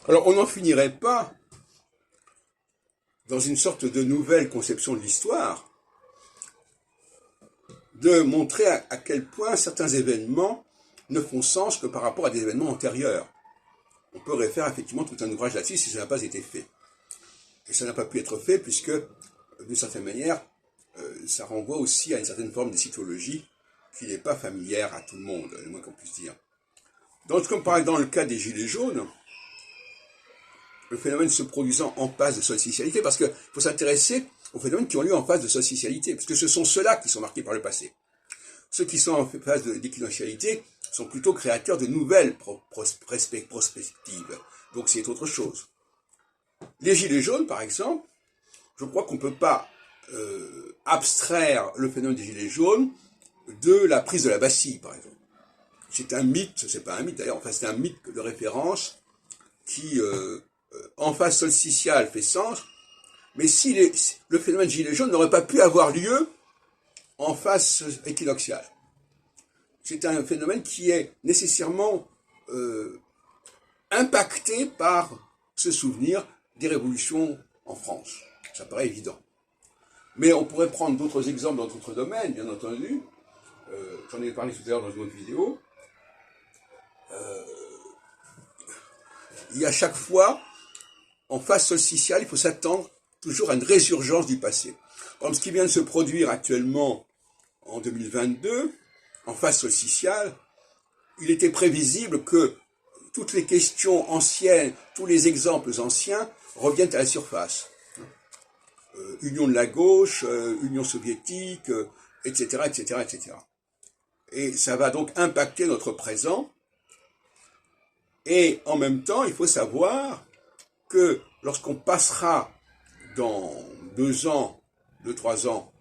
Alors, on n'en finirait pas dans une sorte de nouvelle conception de l'histoire, de montrer à quel point certains événements ne font sens que par rapport à des événements antérieurs. On peut refaire effectivement tout un ouvrage là-dessus si ça n'a pas été fait. Et ça n'a pas pu être fait puisque, d'une certaine manière, ça renvoie aussi à une certaine forme de cyclologie qui n'est pas familière à tout le monde, le moins qu'on puisse dire. Donc, comme par exemple dans le cas des Gilets jaunes, le phénomène se produisant en phase de solsticialité, parce qu'il faut s'intéresser aux phénomènes qui ont lieu en phase de solsticialité, parce que ce sont ceux-là qui sont marqués par le passé. Ceux qui sont en phase d'équinoxialité sont plutôt créateurs de nouvelles prospectives. Donc c'est autre chose. Les Gilets jaunes, par exemple, je crois qu'on ne peut pas abstraire le phénomène des Gilets jaunes de la prise de la Bastille, par exemple. C'est un mythe, c'est pas un mythe d'ailleurs, enfin c'est un mythe de référence qui, en phase solsticiale, fait sens, mais si le phénomène gilet jaune n'aurait pas pu avoir lieu en phase équinoxiale. C'est un phénomène qui est nécessairement impacté par ce souvenir des révolutions en France. Ça paraît évident. Mais on pourrait prendre d'autres exemples dans d'autres domaines, bien entendu. J'en ai parlé tout à l'heure dans une autre vidéo. Il y a chaque fois, en phase solsticiale, il faut s'attendre toujours à une résurgence du passé. Comme ce qui vient de se produire actuellement en 2022, en phase solsticiale, il était prévisible que toutes les questions anciennes, tous les exemples anciens reviennent à la surface. Union de la gauche, Union soviétique, etc., etc., etc. Et ça va donc impacter notre présent. Et en même temps, il faut savoir que lorsqu'on passera dans 2 ans, 2-3 ans,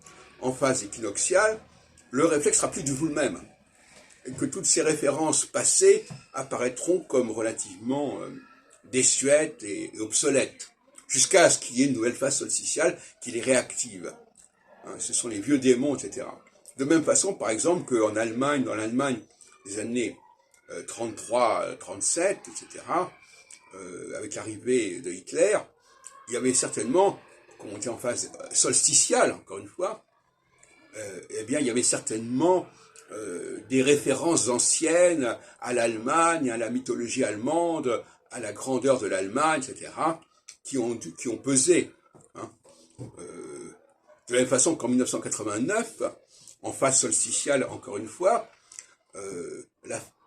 en phase équinoxiale, le réflexe sera plus du tout le même. Et que toutes ces références passées apparaîtront comme relativement désuètes et obsolètes, jusqu'à ce qu'il y ait une nouvelle phase solsticiale qui les réactive. Ce sont les vieux démons, etc. De même façon, par exemple, qu'en Allemagne, dans l'Allemagne des années 33, 37, etc., avec l'arrivée de Hitler, il y avait certainement, comme on dit en phase solsticiale, encore une fois, eh bien, il y avait certainement des références anciennes à l'Allemagne, à la mythologie allemande, à la grandeur de l'Allemagne, etc., qui ont pesé. Hein. De la même façon qu'en 1989, en phase solsticiale, encore une fois,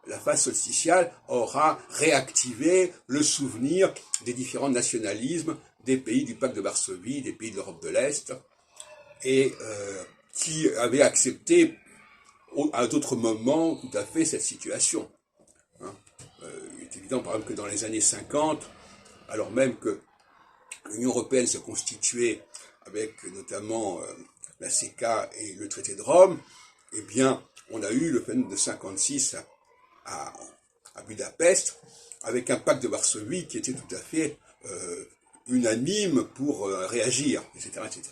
la phase solsticiale aura réactivé le souvenir des différents nationalismes des pays du pacte de Varsovie, des pays de l'Europe de l'Est, et qui avaient accepté à d'autres moments tout à fait cette situation. Hein. Il est évident par exemple que dans les années 50, alors même que l'Union européenne se constituait avec notamment la CECA et le traité de Rome, eh bien, on a eu le phénomène de 56 à Budapest, avec un pacte de Varsovie qui était tout à fait unanime pour réagir, etc., etc.